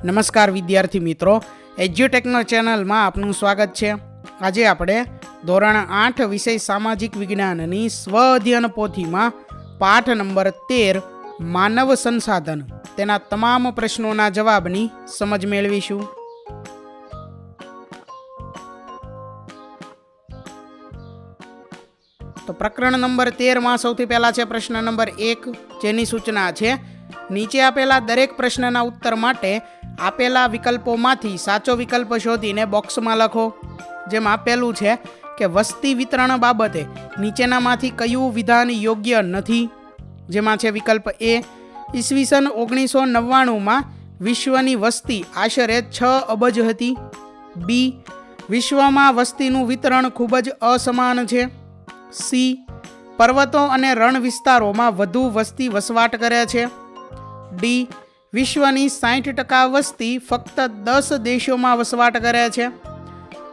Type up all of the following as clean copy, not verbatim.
નમસ્કાર વિદ્યાર્થી મિત્રો, એજ્યુટેકનો ચેનલમાં આપનું સ્વાગત છે। આજે આપણે ધોરણ 8 વિષય સામાજિક વિજ્ઞાનની સ્વ અધ્યયન પોથીમાં પાઠ નંબર 13 માનવ સંસાધન તેના તમામ પ્રશ્નોના જવાબની સમજ મેળવીશું। તો પ્રકરણ નંબર 13 માં સૌથી પહેલા છે પ્રશ્ન નંબર 1, જેની સૂચના છે નીચે આપેલા દરેક પ્રશ્નના ઉત્તર માટે આપેલા વિકલ્પોમાંથી સાચો વિકલ્પ શોધીને બોક્સમાં લખો। જેમાં પહેલું છે કે વસ્તી વિતરણ બાબતે નીચેનામાંથી કયું વિધાન યોગ્ય નથી। જેમાં છે વિકલ્પ એ, ઈસવીસન 1999માં વિશ્વની વસ્તી આશરે 6 અબજ હતી। બી, વિશ્વમાં વસ્તીનું વિતરણ ખૂબ જ અસમાન છે। સી, પર્વતો અને રણ વિસ્તારોમાં વધુ વસ્તી વસવાટ કરે છે। ડી, વિશ્વની 60% વસ્તી ફક્ત 10 દેશોમાં વસવાટ કરે છે।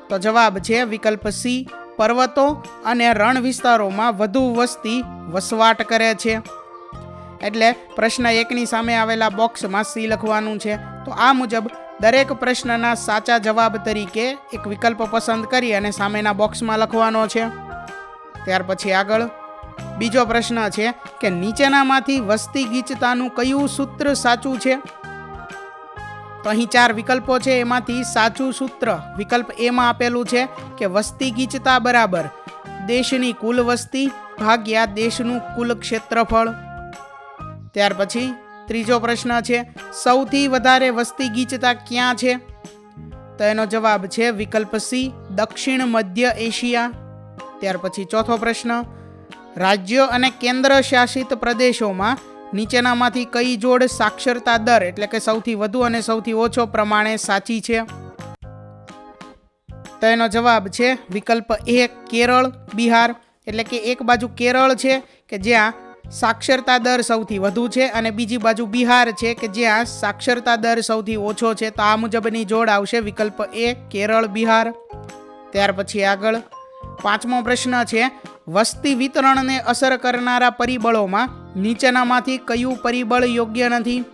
તો જવાબ છે વિકલ્પ સી, પર્વતો અને રણ વિસ્તારોમાં વધુ વસ્તી વસવાટ કરે છે। એટલે પ્રશ્ન 1ની સામે આવેલા બોક્સમાં સી લખવાનું છે। તો આ મુજબ દરેક પ્રશ્નના સાચા જવાબ તરીકે એક વિકલ્પ પસંદ કરી અને સામેના બોક્સમાં લખવાનો છે। ત્યાર પછી આગળ બીજો પ્રશ્ન છે કે નીચેનામાંથી વસ્તી ગીચતાનું કયું સૂત્ર સાચું છે। તો અહીં 4 વિકલ્પો છે, એમાંથી સાચું સૂત્ર વિકલ્પ એમાં આપેલું છે કે વસ્તી ગીચતા બરાબર દેશની કુલ વસ્તી ભાગ્યા દેશનું કુલ ક્ષેત્રફળ। ત્યાર પછી ત્રીજો પ્રશ્ન છે સૌથી વધારે વસ્તી ગીચતા ક્યાં છે। તો એનો જવાબ છે વિકલ્પ સી, દક્ષિણ મધ્ય એશિયા। ત્યાર પછી ચોથો પ્રશ્ન, રાજ્યો અને કેન્દ્ર શાસિત પ્રદેશોમાં નીચેનામાંથી કઈ જોડ સાક્ષરતા દર એટલે કે સૌથી વધુ અને સૌથી ઓછો પ્રમાણે સાચી છે। તો એનો જવાબ છે વિકલ્પ એ, કેરળ બિહાર। એટલે કે એક બાજુ કેરળ છે કે જ્યાં સાક્ષરતા દર સૌથી વધુ છે અને બીજી બાજુ બિહાર છે કે જ્યાં સાક્ષરતા દર સૌથી ઓછો છે। તો આ મુજબની જોડ આવશે વિકલ્પ એ, કેરળ બિહાર। ત્યાર પછી આગળ પાંચમો પ્રશ્ન છે વસ્તી વિતરણને અસર કરનારા પરિબળોમાં નીચેનામાંથી કયું પરિબળ યોગ્ય નથી।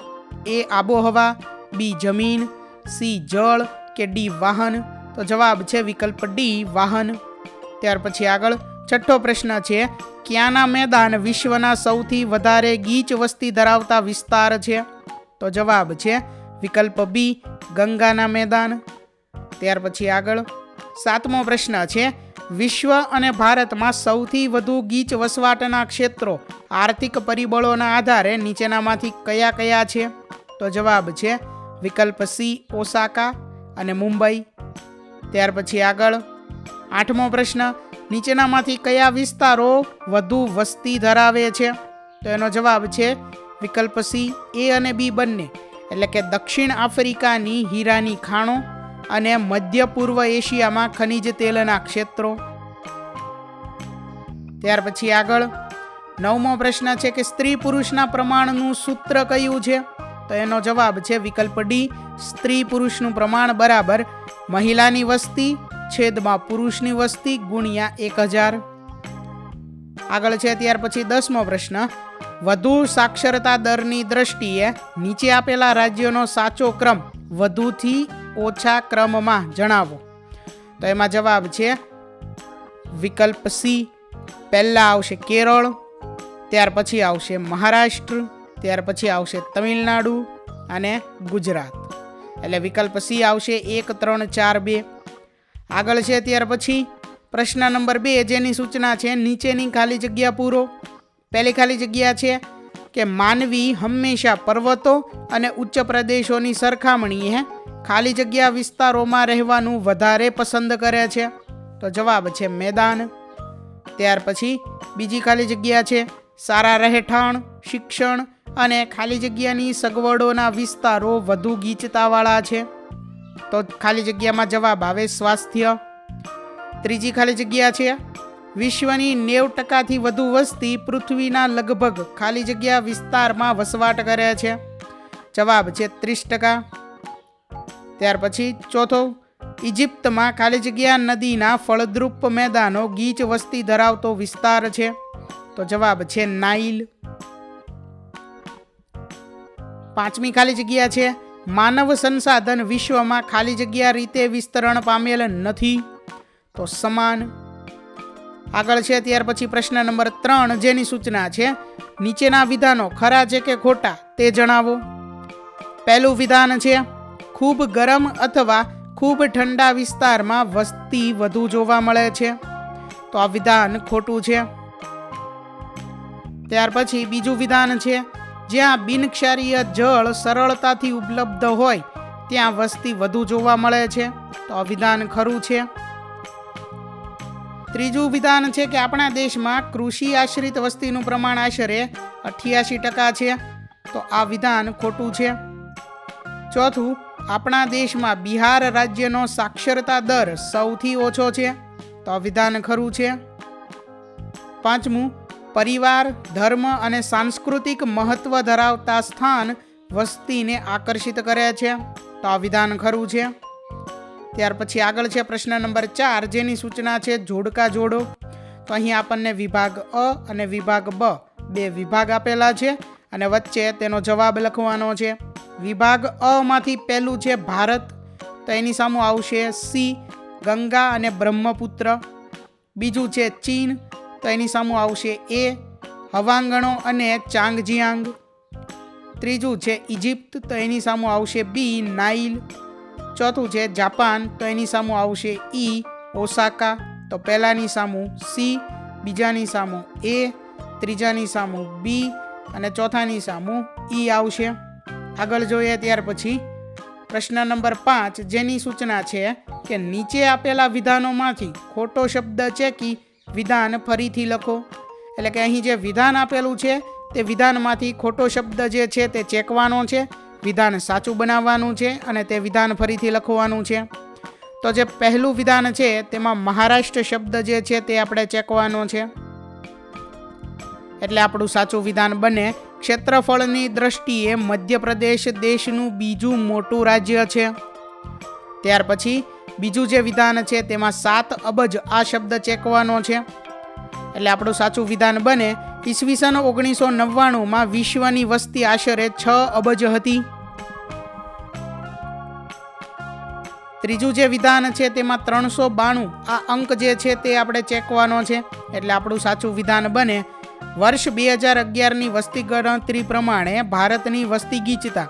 એ, આબોહવા, બી, જમીન, સી, જળ કે ડી, વાહન। તો જવાબ છે વિકલ્પ ડી, વાહન। ત્યાર પછી આગળ છઠ્ઠો પ્રશ્ન છે ક્યાંના મેદાન વિશ્વના સૌથી વધારે ગીચ વસ્તી ધરાવતા વિસ્તાર છે। તો જવાબ છે વિકલ્પ બી, ગંગાના મેદાન। ત્યાર પછી આગળ સાતમો પ્રશ્ન છે વિશ્વ અને ભારતમાં સૌથી વધુ ગીચ વસવાટના ક્ષેત્રો આર્થિક પરિબળોના આધારે નીચેનામાંથી કયા કયા છે। તો જવાબ છે વિકલ્પ સી, ઓસાકા અને મુંબઈ। ત્યાર પછી આગળ આઠમો પ્રશ્ન નીચેનામાંથી કયા વિસ્તારો વધુ વસ્તી ધરાવે છે। તો એનો જવાબ છે વિકલ્પ સી, એ અને બી બંને। એટલે કે દક્ષિણ આફ્રિકાની હીરાની ખાણો અને મધ્ય પૂર્વ એશિયામાં ખનિજ તેલના ક્ષેત્રો। ત્યાર પછી આગળ નવમો પ્રશ્ન છે કે સ્ત્રી પુરુષના પ્રમાણનું સૂત્ર કયું છે। તો એનો જવાબ છે વિકલ્પ ડી, સ્ત્રી પુરુષનું પ્રમાણ બરાબર મહિલાની વસ્તી છેદમાં પુરુષની વસ્તી ગુણ્યા 1000। આગળ છે ત્યાર પછી 10મો પ્રશ્ન વધુ સાક્ષરતા દરની દ્રષ્ટિએ નીચે આપેલા રાજ્યોનો સાચો ક્રમ વધુથી ઓછા ક્રમમાં જણાવો। તો એમાં જવાબ છે વિકલ્પ સી, પહેલા આવશે કેરળ, ત્યાર પછી આવશે મહારાષ્ટ્ર, ત્યાર પછી આવશે તમિલનાડુ અને ગુજરાત। એટલે વિકલ્પ સી આવશે 1, 3, 4, 2। આગળ છે ત્યાર પછી પ્રશ્ન નંબર 2, જેની સૂચના છે નીચેની ખાલી જગ્યા પૂરો। પહેલી ખાલી જગ્યા છે કે માનવી હંમેશા પર્વતો અને ઉચ્ચ પ્રદેશોની સરખામણીએ ખાલી જગ્યા વિસ્તારોમાં રહેવાનું વધારે પસંદ કરે છે। તો જવાબ છે મેદાન। ત્યાર પછી બીજી ખાલી જગ્યા છે સારા રહેઠાણ, શિક્ષણ અને ખાલી જગ્યાની સગવડોના વિસ્તારો વધુ ગીચતાવાળા છે। તો ખાલી જગ્યામાં જવાબ આવે સ્વાસ્થ્ય। ત્રીજી ખાલી જગ્યા છે વિશ્વની 90%થી વધુ વસ્તી પૃથ્વીના લગભગ ખાલી જગ્યા વિસ્તારમાં વસવાટ કરે છે। જવાબ છે 30%। ત્યાર પછી ચોથો, ઇજિપ્તમાં ખાલી જગ્યા નદીના ફળદ્રુપ મેદાનો ગીચ વસ્તી ધરાવતો વિસ્તાર છે। તો જવાબ છે નાઇલ। પાંચમી ખાલી જગ્યા છે માનવ સંસાધન વિશ્વમાં ખાલી જગ્યા રીતે વિસ્તરણ પામેલ નથી? તો સમાન. આગળ છે ત્યાર પછી પ્રશ્ન નંબર 3 જેની સૂચના છે નીચેના વિધાનો ખરા છે કે ખોટા તે જણાવો. પહેલું વિધાન છે ખૂબ ગરમ અથવા ખૂબ ઠંડા વિસ્તારમાં વસ્તી વધુ જોવા મળે છે. તો આ વિધાન ખોટું છે. ત્યાર પછી બીજું વિધાન છે જ્યાં બિનક્ષારીય જળ સરળતાથી ઉપલબ્ધ હોય ત્યાં વસ્તી વધુ જોવા મળે છે. તો આ વિધાન ખરું છે. ત્રીજું વિધાન છે કે આપણા દેશમાં કૃષિ આશ્રિત વસ્તીનું પ્રમાણ આશરે 88% છે. તો આ વિધાન ખોટું છે. ચોથું, આપણા દેશમાં બિહાર રાજ્યનો સાક્ષરતા દર સૌથી ઓછો છે. તો આ વિધાન ખરું છે. પાંચમું, પરિવાર, ધર્મ અને સાંસ્કૃતિક મહત્વ ધરાવતા સ્થાન વસ્તીને આકર્ષિત કરે છે. તો આ વિધાન ખરું છે. ત્યાર પછી આગળ છે પ્રશ્ન નંબર 4 જેની સૂચના છે જોડકા જોડો. તો અહીં આપણને વિભાગ અ અને વિભાગ બ બે વિભાગ આપેલા છે અને વચ્ચે તેનો જવાબ લખવાનો છે. વિભાગ અ માંથી પહેલું છે ભારત. તો એની સામે આવશે સી ગંગા અને બ્રહ્મપુત્ર. બીજું છે ચીન. તો એની સામે આવશે એ હવાંગણો અને ચાંગજિયાંગ. ત્રીજું છે ઇજિપ્ત. તો એની સામે આવશે બી નાઇલ. ચોથું છે જાપાન. તો એની સામે આવશે ઈ ઓસાકા. તો પહેલાની સામુ સી, બીજાની સામુ એ, ત્રીજાની સામુ બી અને ચોથાની સામુ ઈ આવશે. આગળ જોઈએ ત્યાર પછી પ્રશ્ન નંબર 5 જેની સૂચના છે કે નીચે આપેલા વિધાનોમાંથી ખોટો શબ્દ ચેકી વિધાન ફરીથી લખો. એટલે કે અહીં જે વિધાન આપેલું છે તે વિધાનમાંથી ખોટો શબ્દ જે છે તે ચેકવાનો છે, વિધાન સાચું બનાવવાનું છે અને તે વિધાન ફરીથી લખવાનું છે. તો જે પહેલું વિધાન છે તેમાં મહારાષ્ટ્ર શબ્દ જે છે તે આપણે ચેકવાનો છે. એટલે આપણું સાચું વિધાન બને ક્ષેત્રફળની દ્રષ્ટિએ મધ્યપ્રદેશ દેશનું બીજું મોટું રાજ્ય છે. ત્યાર પછી બીજું જે વિધાન છે તેમાં 7 અબજ આ શબ્દ ચેકવાનો છે. એટલે આપણું સાચું વિધાન બને ઈસવીસન 1999માં વિશ્વની વસ્તી આશરે 6 અબજ હતી. ત્રીજું જે વિધાન છે તેમાં 392 આ અંક જે છે તે આપણે ચેકવાનો છે. એટલે આપણું સાચું વિધાન બને વર્ષ 2011ની વસ્તી ગણતરી પ્રમાણે ભારતની વસ્તી ગીચતા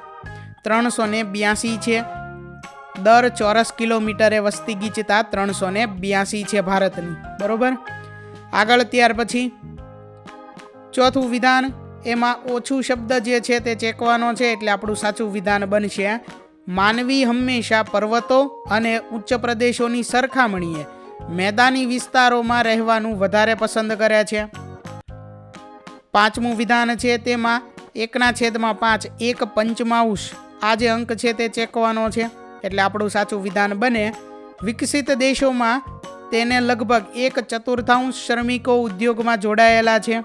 382 છે. દર ચોરસ કિલોમીટરે વસ્તી ગીચતા 382 છે ભારતની. બરોબર. આગળ ત્યાર પછી ચોથું વિધાન એમાં ઓછું શબ્દ જે છે તે ચેકવાનો છે. એટલે આપણું સાચું વિધાન બનશે માનવી હંમેશા પર્વતો અને ઉચ્ચ પ્રદેશોની સરખામણીએ મેદાની વિસ્તારોમાં રહેવાનું વધારે પસંદ કરે છે. પાંચમું વિધાન છે તેમાં 1/5 1 પંચમાંશ આ જે અંક છે તે ચેકવાનો છે. એટલે આપણું સાચું વિધાન બને વિકસિત દેશોમાં તેને લગભગ 1/4 શ્રમિકો ઉદ્યોગમાં જોડાયેલા છે.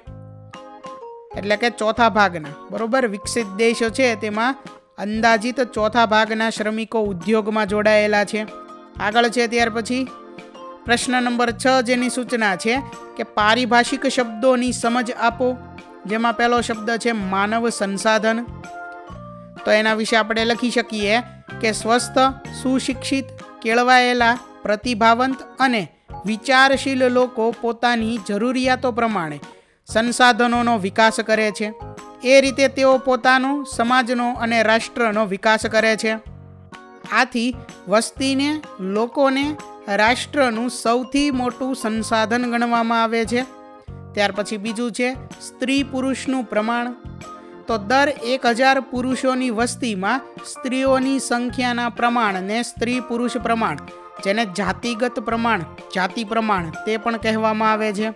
એટલે કે ચોથા ભાગના. બરોબર. વિકસિત દેશો છે તેમાં અંદાજિત ચોથા ભાગના શ્રમિકો ઉદ્યોગમાં જોડાયેલા છે. આગળ છે ત્યાર પછી પ્રશ્ન નંબર 6 જેની સૂચના છે કે પારિભાષિક શબ્દોની સમજ આપો. જેમાં પહેલો શબ્દ છે માનવ સંસાધન. તો એના વિશે આપણે લખી શકીએ કે સ્વસ્થ, સુશિક્ષિત, કેળવાયેલા, પ્રતિભાવંત અને વિચારશીલ લોકો પોતાની જરૂરિયાતો પ્રમાણે સંસાધનોનો વિકાસ કરે છે. એ રીતે તેઓ પોતાનો, સમાજનો અને રાષ્ટ્રનો વિકાસ કરે છે. આથી વસ્તીને, લોકોને રાષ્ટ્રનું સૌથી મોટું સંસાધન ગણવામાં આવે છે. ત્યાર પછી બીજું છે સ્ત્રી પુરુષનું પ્રમાણ. તો દર 1000 પુરુષોની વસ્તીમાં સ્ત્રીઓની સંખ્યાના પ્રમાણને સ્ત્રી પુરુષ પ્રમાણ, જેને જાતિગત પ્રમાણ, જાતિ પ્રમાણ તે પણ કહેવામાં આવે છે.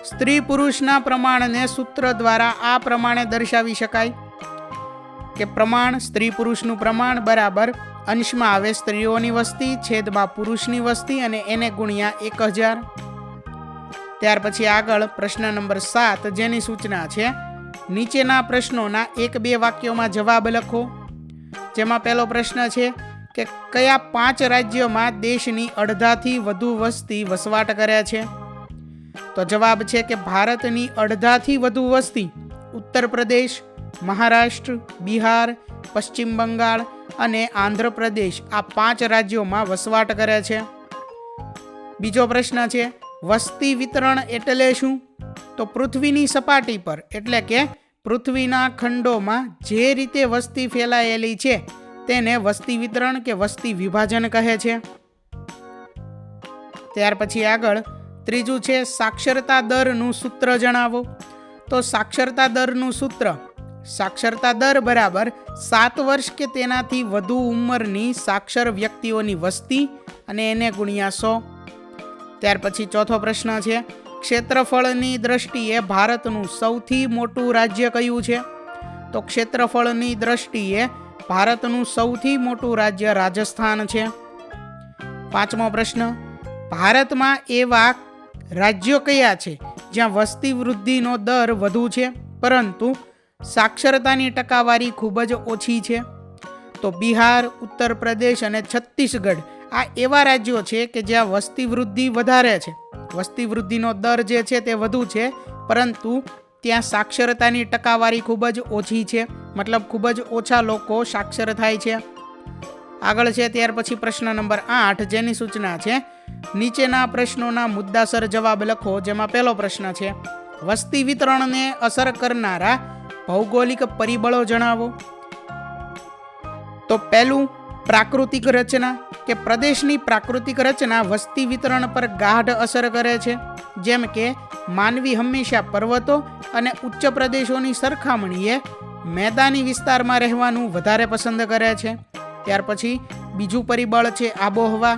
સ્ત્રી પુરુષના પ્રમાણને સૂત્ર દ્વારા આ પ્રમાણે દર્શાવી શકાય કે પ્રમાણ સ્ત્રી પુરુષનું પ્રમાણ બરાબર અંશમાં આવે સ્ત્રીઓની વસ્તી છેદમાં પુરુષની વસ્તી અને એને ગુણ્યા 1000. ત્યાર પછી આગળ પ્રશ્ન નંબર 7 જેની સૂચના છે નીચેના પ્રશ્નોના 1-2 વાક્યોમાં જવાબ લખો. જેમાં પહેલો પ્રશ્ન છે કે કયા 5 રાજ્યોમાં દેશની અડધાથી વધુ વસ્તી વસવાટ કરે છે? તો જવાબ છે કે ભારતની અડધાથી વધુ વસ્તી ઉત્તર પ્રદેશ, મહારાષ્ટ્ર, બિહાર, પશ્ચિમ બંગાળ અને આંધ્રપ્રદેશ આ 5 રાજ્યોમાં વસવાટ કરે છે. બીજો પ્રશ્ન છે, વસ્તી વિતરણ એટલે શું? તો પૃથ્વીની સપાટી પર એટલે કે પૃથ્વીના ખંડોમાં જે રીતે વસ્તી ફેલાયેલી છે તેને વસ્તી વિતરણ કે વસ્તી વિભાજન કહે છે. ત્યાર પછી આગળ ત્રીજું છે, સાક્ષરતા દરનું સૂત્ર જણાવો. તો સાક્ષરતા દરનું સૂત્ર, સાક્ષરતા દર બરાબર 7 વર્ષ કે તેનાથી વધુ ઉંમરની સાક્ષર વ્યક્તિઓની વસ્તી અને એને ગુણ્યા 100. ત્યાર પછી ચોથો પ્રશ્ન છે, ક્ષેત્રફળની દ્રષ્ટિએ ભારતનું સૌથી મોટું રાજ્ય કયું છે? તો ક્ષેત્રફળની દ્રષ્ટિએ ભારતનું સૌથી મોટું રાજ્ય રાજસ્થાન છે. પાંચમો પ્રશ્ન, ભારતમાં એવા રાજ્યો કયા છે જ્યાં વસ્તી વૃદ્ધિનો દર વધુ છે પરંતુ સાક્ષરતાની ટકાવારી ખૂબ જ ઓછી છે? તો બિહાર, ઉત્તર પ્રદેશ અને છત્તીસગઢ આ એવા રાજ્યો છે કે જ્યાં વસ્તી વૃદ્ધિ વધારે છે, વસ્તી વૃદ્ધિનો દર જે છે તે વધુ છે પરંતુ ત્યાં સાક્ષરતાની ટકાવારી ખૂબ જ ઓછી છે, મતલબ ખૂબ જ ઓછા લોકો સાક્ષર થાય છે. આગળ છે ત્યાર પછી પ્રશ્ન નંબર 8 જેની સૂચના છે, નીચેના પ્રશ્નોના મુદ્દાસર જવાબ લખો. જેમાં પહેલો પ્રશ્ન છે, વસ્તી વિતરણને અસર કરનારા ભૌગોલિક પરિબળો જણાવો. તો પહેલું, પ્રાકૃતિક રચના કે પ્રદેશની પ્રાકૃતિક રચના વસ્તી વિતરણ પર ગાઢ અસર કરે છે. જેમ કે માનવી હંમેશા પર્વતો અને ઉચ્ચ પ્રદેશોની સરખામણીએ મેદાની વિસ્તારમાં રહેવાનું વધારે પસંદ કરે છે. ત્યાર પછી બીજું પરિબળ છે આબોહવા,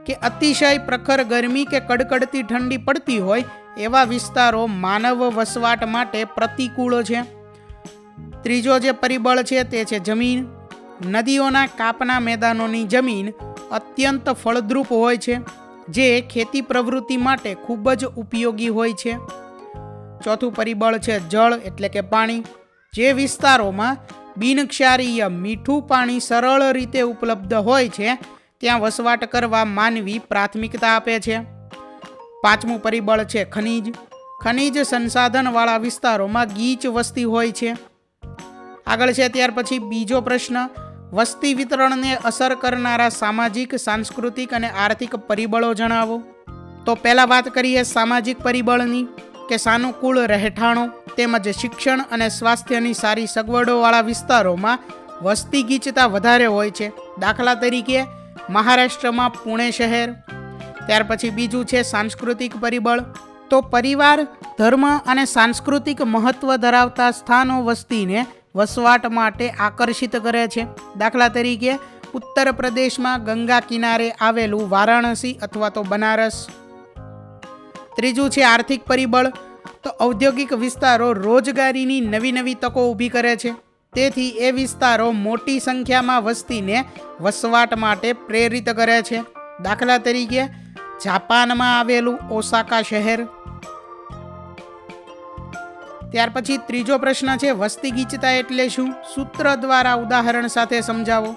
કે અતિશય પ્રખર ગરમી કે કડકડતી ઠંડી પડતી હોય એવા વિસ્તારો માનવ વસવાટ માટે પ્રતિકૂળ છે. ત્રીજો જે પરિબળ છે તે છે જમીન. નદીઓના કાપના મેદાનોની જમીન અત્યંત ફળદ્રુપ હોય છે જે ખેતી પ્રવૃત્તિ માટે ખૂબ જ ઉપયોગી હોય છે. ચોથું પરિબળ છે જળ એટલે કે પાણી. જે વિસ્તારોમાં બિનક્ષારીય મીઠું પાણી સરળ રીતે ઉપલબ્ધ હોય છે ત્યાં વસવાટ કરવા માનવી પ્રાથમિકતા આપે છે. પાંચમું પરિબળ છે ખનિજ. ખનિજ સંસાધનવાળા વિસ્તારોમાં ગીચ વસ્તી હોય છે. આગળ છે ત્યાર પછી બીજો પ્રશ્ન, વસ્તી વિતરણને અસર કરનારા સામાજિક, સાંસ્કૃતિક અને આર્થિક પરિબળો જણાવો. તો પહેલા વાત કરીએ સામાજિક પરિબળની, કે સાનુકૂળ રહેઠાણો તેમજ શિક્ષણ અને સ્વાસ્થ્યની સારી સગવડોવાળા વિસ્તારોમાં વસ્તી ગીચતા વધારે હોય છે. દાખલા તરીકે મહારાષ્ટ્રમાં પુણે શહેર. ત્યાર પછી બીજું છે સાંસ્કૃતિક પરિબળ. તો પરિવાર, ધર્મ અને સાંસ્કૃતિક મહત્વ ધરાવતા સ્થાનો વસ્તીને વસવાટ માટે આકર્ષિત કરે છે. દાખલા તરીકે ઉત્તર પ્રદેશમાં ગંગા કિનારે આવેલું વારાણસી અથવા તો બનારસ. ત્રીજું છે આર્થિક પરિબળ. તો ઔદ્યોગિક વિસ્તારો રોજગારીની નવી નવી તકો ઊભી કરે છે. તેથી એ વિસ્તારો મોટી સંખ્યામાં વસ્તીને વસવાટ માટે પ્રેરિત કરે છે. દાખલા તરીકે જાપાનમાં આવેલું ઓસાકા શહેર. ત્યાર પછી ત્રીજો પ્રશ્ન છે વસ્તી ગીચતા એટલે શું? સૂત્ર દ્વારા ઉદાહરણ સાથે સમજાવો.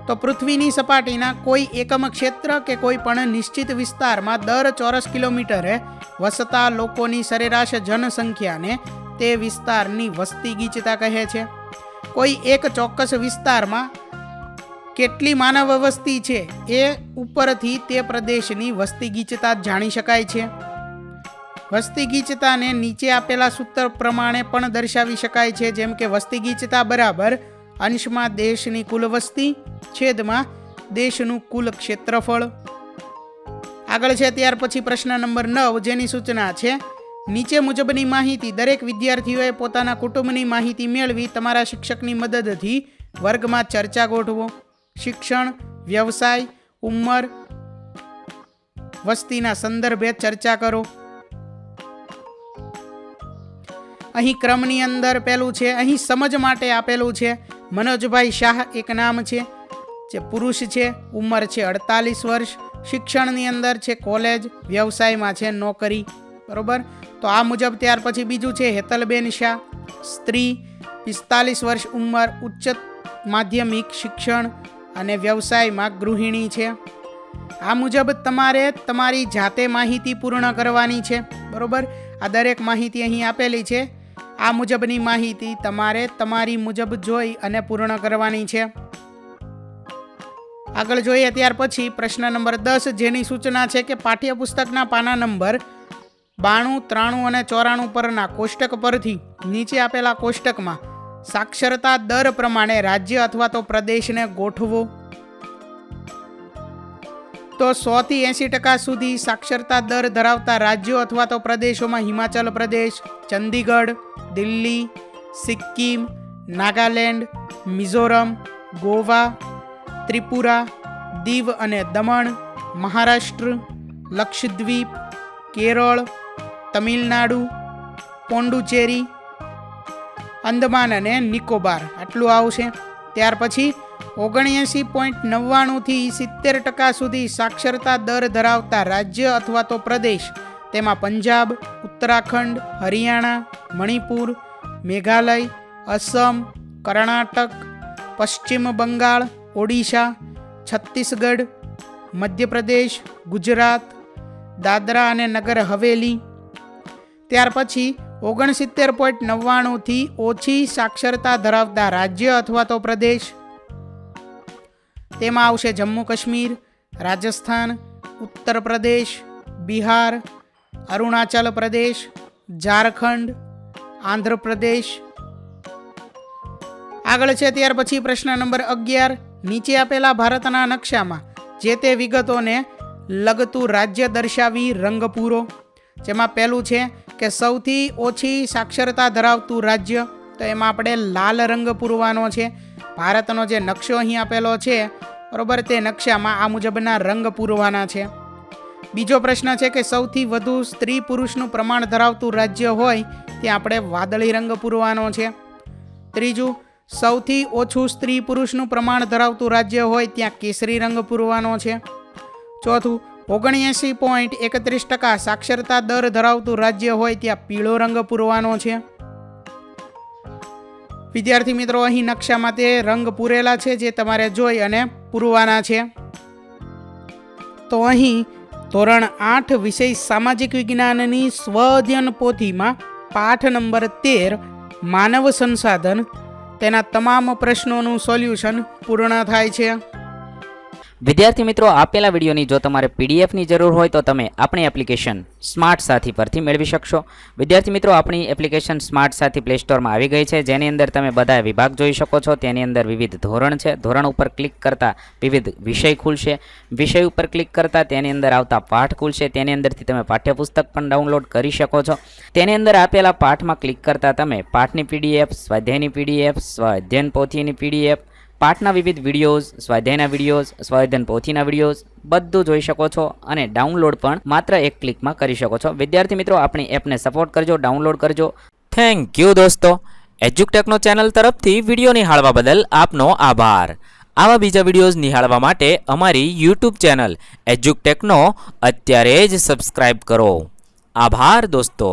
તો પૃથ્વીની સપાટીના કોઈ એકમ ક્ષેત્ર કે કોઈ પણ નિશ્ચિત વિસ્તારમાં દર ચોરસ કિલોમીટરે વસતા લોકોની સરેરાશ જનસંખ્યાને તે વિસ્તારની વસ્તી ગીચતા કહે છે. કોઈ એક ચોક્કસ વિસ્તારમાં કેટલી માનવ વસ્તી છે એ ઉપરથી તે પ્રદેશની વસ્તી ગીચતા જાણી શકાય છે. વસ્તી ગીચતાને નીચે આપેલા સૂત્ર પ્રમાણે પણ દર્શાવી શકાય છે. જેમ કે વસ્તી ગીચતા બરાબર અંશમાં દેશની કુલ વસ્તી છેદમાં દેશનું કુલ ક્ષેત્રફળ. આગળ છે ત્યાર પછી પ્રશ્ન નંબર 9 જેની સૂચના છે, નીચે મુજબની માહિતી દરેક વિદ્યાર્થીઓએ પોતાના કુટુંબની માહિતી મેળવી તમારા શિક્ષકની મદદથી વર્ગમાં ચર્ચા ગોઠવો. શિક્ષણ, વ્યવસાય, ઉંમર, વસ્તીના સંદર્ભે ચર્ચા કરો. અહીં ક્રમની અંદર પહેલું છે, અહીં સમજ માટે આપેલું છે મનોજભાઈ શાહ એક નામ છે, જે પુરુષ છે, ઉંમર છે 48 વર્ષ, શિક્ષણની અંદર છે કોલેજ, વ્યવસાયમાં છે નોકરી. બરોબર. તો આ મુજબ ત્યાર પછી બીજું છે હેતલબેન શાહ, સ્ત્રી, 45 વર્ષ ઉંમર, ઉચ્ચ માધ્યમિક શિક્ષણ અને વ્યવસાયમાં ગૃહિણી છે. આ મુજબ તમારે તમારી જાતે માહિતી પૂર્ણ કરવાની છે. બરોબર. આ દરેક માહિતી અહીં આપેલી છે. આ મુજબની માહિતી તમારે તમારી મુજબ જોઈ અને પૂર્ણ કરવાની છે. આગળ જોઈએ ત્યાર પછી પ્રશ્ન નંબર 10, જેની સૂચના છે કે પાઠ્યપુસ્તકના પાના નંબર 92, 93 અને 94 પરના કોષ્ટક પરથી નીચે આપેલા કોષ્ટકમાં સાક્ષરતા દર પ્રમાણે રાજ્ય અથવા તો પ્રદેશને ગોઠવો. તો 100 થી 80% સુધી સાક્ષરતા દર ધરાવતા રાજ્યો અથવા તો પ્રદેશોમાં હિમાચલ પ્રદેશ, ચંદીગઢ, દિલ્હી, સિક્કિમ, નાગાલેન્ડ, મિઝોરમ, ગોવા, ત્રિપુરા, દીવ અને દમણ, મહારાષ્ટ્ર, લક્ષદ્વીપ, કેરળ, તમિલનાડુ, પોંડુચેરી, અંદમાન અને નિકોબાર આટલું આવશે. ત્યાર પછી 79.99 થી 70% સુધી સાક્ષરતા દર ધરાવતા રાજ્ય અથવા તો પ્રદેશ, તેમાં પંજાબ, ઉત્તરાખંડ, હરિયાણા, મણિપુર, મેઘાલય, અસમ, કર્ણાટક, પશ્ચિમ બંગાળ, ઓડિશા, છત્તીસગઢ, મધ્યપ્રદેશ, ગુજરાત, દાદરા અને નગર હવેલી. ત્યાર પછી 69.99 થી ઓછી સાક્ષરતા ધરાવતા રાજ્ય અથવા તો પ્રદેશ, તેમાં આવશે જમ્મુ કાશ્મીર, રાજસ્થાન, ઉત્તર પ્રદેશ, બિહાર, અરુણાચલ પ્રદેશ, ઝારખંડ, આંધ્રપ્રદેશ. આગળ છે ત્યાર પછી પ્રશ્ન નંબર 11, નીચે આપેલા ભારતના નકશામાં જે તે વિગતોને લગતું રાજ્ય દર્શાવી રંગ પૂરો. જેમાં પહેલું છે કે સૌથી ઓછી સાક્ષરતા ધરાવતું રાજ્ય, તો એમાં આપણે લાલ રંગ પૂરવાનો છે. ભારતનો જે નકશો અહીં આપેલો છે બરોબર, તે નકશામાં આ મુજબના રંગ પૂરવાના છે. બીજો પ્રશ્ન છે કે સૌથી વધુ સ્ત્રી પુરુષનું પ્રમાણ ધરાવતું રાજ્ય હોય ત્યાં આપણે વાદળી રંગ પૂરવાનો છે. ત્રીજું, સૌથી ઓછું સ્ત્રી પુરુષનું પ્રમાણ ધરાવતું રાજ્ય હોય ત્યાં કેસરી રંગ પૂરવાનો છે. ચોથું, 79.31% સાક્ષરતા દર ધરાવતું રાજ્ય હોય ત્યાં પીળો રંગ પૂરવાનો છે. વિદ્યાર્થી મિત્રો, અહીં નકશામાં તે રંગ પૂરેલા છે જે તમારે જોઈ અને પૂરવાના છે. તો અહીં ધોરણ 8 વિષય સામાજિક વિજ્ઞાનની સ્વ અધ્યયન પોથીમાં પાઠ નંબર 13 માનવ સંસાધન, તેના તમામ પ્રશ્નોનું સોલ્યુશન પૂર્ણ થાય છે. વિદ્યાર્થી મિત્રો, આપેલા વિડીયોની જો તમારે પીડીએફની જરૂર હોય તો તમે આપણી એપ્લિકેશન સ્માર્ટ સાથી પરથી મેળવી શકશો. વિદ્યાર્થી મિત્રો, આપણી એપ્લિકેશન સ્માર્ટ સાથી પ્લે સ્ટોરમાં આવી ગઈ છે, જેની અંદર તમે બધા વિભાગ જોઈ શકો છો. તેની અંદર વિવિધ ધોરણ છે. ધોરણ ઉપર ક્લિક કરતાં વિવિધ વિષય ખુલશે. વિષય ઉપર ક્લિક કરતાં તેની અંદર આવતા પાઠ ખુલશે. તેની અંદરથી તમે પાઠ્યપુસ્તક પણ ડાઉનલોડ કરી શકો છો. તેની અંદર આપેલા પાઠમાં ક્લિક કરતાં તમે પાઠની પીડીએફ, સ્વાધ્યાયની પીડીએફ, સ્વાધ્યાયન પોથીની પીડીએફ, પાઠના વિવિધ વિડીયોઝ, સ્વાધ્યાયના વિડીયોઝ, સ્વાધ્યાયન પોથીના વિડીયોઝ બધું જોઈ શકો છો અને ડાઉનલોડ પણ માત્ર એક ક્લિકમાં કરી શકો છો. વિદ્યાર્થી મિત્રો, આપણી એપને સપોર્ટ કરજો, ડાઉનલોડ કરજો. થેન્ક યુ દોસ્તો. એજ્યુકટેકનો ચેનલ તરફથી વિડીયો નિહાળવા બદલ આપનો આભાર. આવા બીજા વિડીયોઝ નિહાળવા માટે અમારી યુટ્યુબ ચેનલ એજ્યુકટેકનો અત્યારે જ સબસ્ક્રાઇબ કરો. આભાર દોસ્તો.